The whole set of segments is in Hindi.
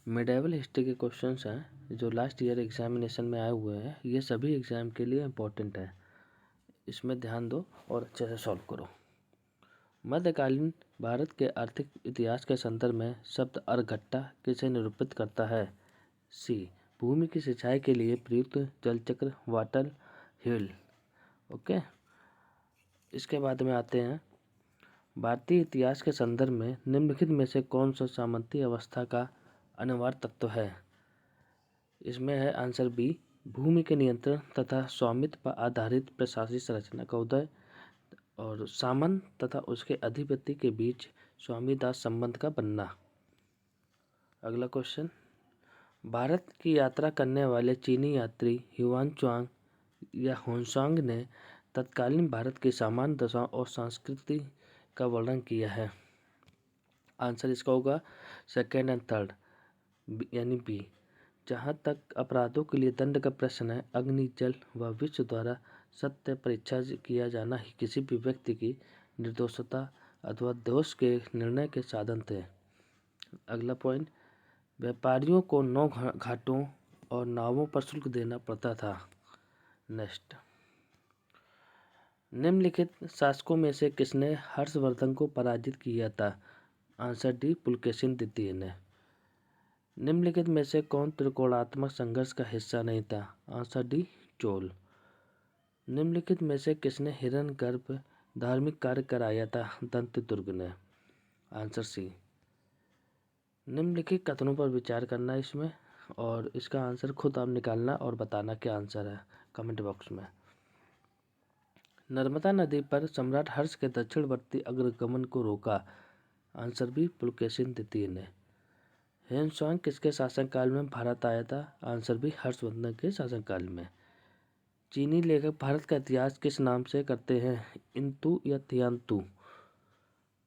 मिडेवल हिस्ट्री के क्वेश्चंस हैं जो लास्ट ईयर एग्जामिनेशन में आए हुए हैं। ये सभी एग्ज़ाम के लिए इम्पोर्टेंट है, इसमें ध्यान दो और अच्छे से सॉल्व करो। मध्यकालीन भारत के आर्थिक इतिहास के संदर्भ में शब्द अर्घट्टा किसे निरूपित करता है? सी, भूमि की सिंचाई के लिए प्रयुक्त जलचक्र वाटर व्हील। ओके, इसके बाद में आते हैं भारतीय इतिहास के संदर्भ में निम्नलिखित में से कौन सा सामंती अवस्था का अनिवार्य तत्व है? इसमें है आंसर बी, भूमि के नियंत्रण तथा स्वामित्व पर आधारित प्रशासनिक संरचना का उदय और सामंत तथा उसके अधिपति के बीच स्वामी दास संबंध का बनना। अगला क्वेश्चन, भारत की यात्रा करने वाले चीनी यात्री ह्युआन त्सांग या होनसांग ने तत्कालीन भारत की सामान्य दशा और संस्कृति का वर्णन किया है। आंसर इसका होगा सेकेंड एंड थर्ड, यानी बी। जहाँ तक अपराधों के लिए दंड का प्रश्न है, अग्नि, जल व विश्व द्वारा सत्य परीक्षा किया जाना ही किसी भी व्यक्ति की निर्दोषता अथवा दोष के निर्णय के साधन थे। अगला पॉइंट, व्यापारियों को 9 घाटों और नावों पर शुल्क देना पड़ता था। नेक्स्ट, निम्नलिखित शासकों में से किसने हर्षवर्धन को पराजित किया था? आंसर डी, पुलकेशिन द्वितीय ने। निम्नलिखित में से कौन त्रिकोणात्मक संघर्ष का हिस्सा नहीं था? Answer D, Chola. निम्नलिखित में से किसने हिरण्यगर्भ धार्मिक कार्य कराया था? दंतदुर्ग ने। Answer C. निम्नलिखित कथनों पर विचार करना इसमें, और इसका आंसर खुद आप निकालना और बताना क्या आंसर है कमेंट बॉक्स में। नर्मदा नदी पर सम्राट हर्ष के दक्षिणवर्ती अग्रगमन को रोका? आंसर बी, पुलकेशिन द्वितीय ने। ह्वेनसांग किसके शासनकाल में भारत आया था? आंसर बी, हर्षवर्धन के शासनकाल में। चीनी लेखक भारत का इतिहास किस नाम से करते हैं? इंतु या तियांतु?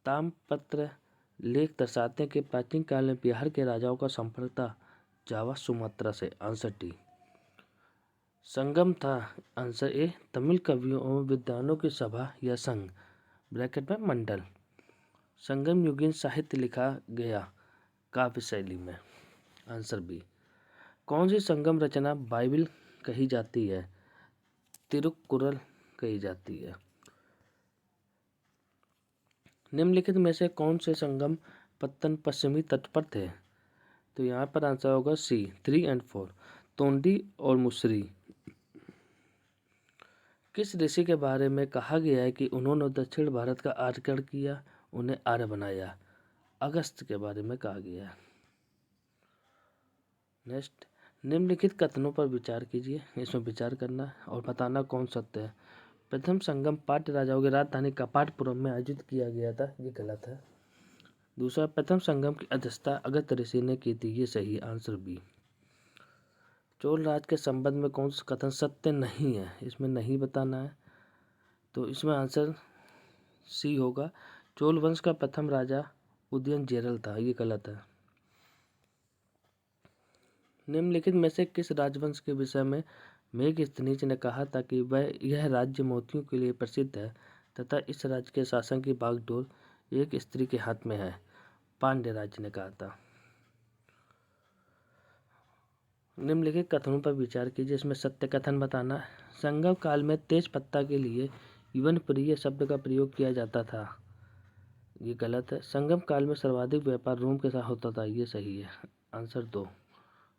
ताम्रपत्र लेख दर्शाते हैं कि प्राचीन काल में बिहार के राजाओं का संपर्क था जावा सुमात्रा से। Answer D. संगम था? आंसर ए, तमिल कवियों एवं विद्वानों की सभा या संघ ब्रैकेट में मंडल। संगम युगीन साहित्य लिखा गया काव्य शैली में। Answer B. कौन सी संगम रचना बाइबिल कही जाती है? तिरुक्कुरल कही जाती है। निम्नलिखित में से कौन से संगम पत्तन पश्चिमी तट पर थे? तो यहाँ पर आंसर होगा सी, 3 और 4, तोंडी और मुसरी। किस ऋषि के बारे में कहा गया है कि उन्होंने दक्षिण भारत का आर्यकरण किया, उन्हें आर्य बनाया? अगस्त्य के बारे में कहा गया है। नेक्स्ट, निम्नलिखित कथनों पर विचार कीजिए, इसमें विचार करना और बताना कौन सत्य है। प्रथम संगम पाट्य राजाओं की राजधानी कपाटपुरम में आयोजित किया गया था, ये गलत है। दूसरा, प्रथम संगम की अध्यक्षता अगस्त्य ऋषि ने की थी, ये सही। Answer B. चोल राज के संबंध में कौन सा कथन सत्य नहीं है? इसमें नहीं बताना है, तो इसमें आंसर सी होगा, चोल वंश का प्रथम राजा उदयनचेरल था, ये गलत है। निम्नलिखित में से किस राजवंश के विषय में मेगस्थनीज ने कहा था कि वह यह राज्य मोतियों के लिए प्रसिद्ध है तथा इस राज्य के शासन की बागडोर एक स्त्री के हाथ में है? पांड्य राज्य ने कहा था। निम्नलिखित कथनों पर विचार कीजिए, इसमें सत्य कथन बताना है। संगम काल में तेज पत्ता के लिए यवन प्रिय शब्द का प्रयोग किया जाता था, ये गलत है। संगम काल में सर्वाधिक व्यापार रोम के साथ होता था, ये सही है। आंसर 2,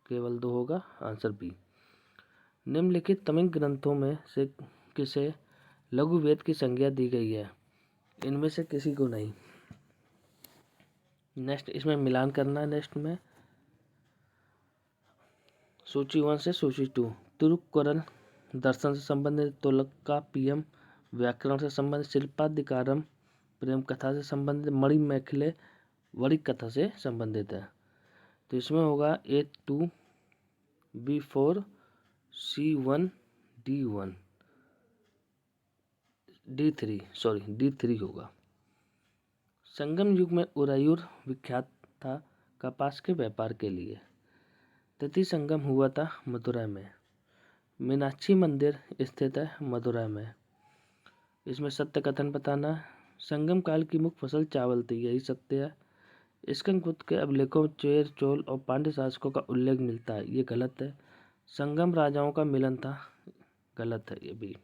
केवल 2 होगा। Answer B. निम्नलिखित तमिल ग्रंथों में से किसे लघु वेद की संज्ञा दी गई है? इनमें से किसी को नहीं। नेक्स्ट, इसमें मिलान करना है। नेक्स्ट में सूची 1 से सूची 2, तिरुक्कुरल दर्शन से संबंधित, तोल्काप्पियम व्याकरण से संबंधित, शिल्पाधिकारम प्रेम कथा से संबंधित, मणिमेखले वणिक कथा से संबंधित है। तो इसमें होगा A2, B4, C1, D1, D3 होगा। संगम युग में उरायूर विख्यात था कपास के व्यापार के लिए। तृतीय संगम हुआ था मदुरै में। मीनाक्षी मंदिर स्थित है मदुरै में। इसमें सत्य कथन बताना है। संगम काल की मुख्य फसल चावल थी, यही सत्य है। स्कंदगुप्त के अभिलेखों में चेर, चोल और पांड्य शासकों का उल्लेख मिलता है, ये गलत है। संगम राजाओं का मिलन था, गलत है ये भी।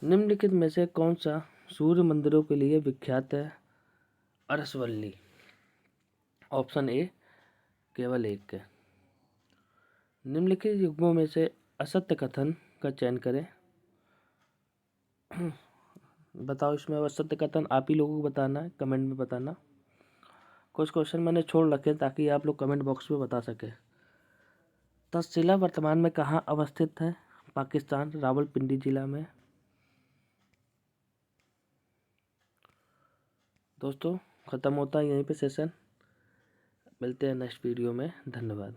निम्नलिखित में से कौन सा सूर्य मंदिरों के लिए विख्यात है? अरसवल्ली। ऑप्शन ए केवल एक है। निम्नलिखित युग्मों में से असत्य कथन का चयन करें। बताओ इसमें असत्य कथन आप ही लोगों को बताना है, कमेंट में बताना। कुछ क्वेश्चन मैंने छोड़ रखे ताकि आप लोग कमेंट बॉक्स में बता सके। तक्षशिला वर्तमान में कहाँ अवस्थित है? पाकिस्तान, रावलपिंडी जिला में। दोस्तों खत्म होता है यहीं पे सेशन। मिलते हैं नेक्स्ट वीडियो में। धन्यवाद।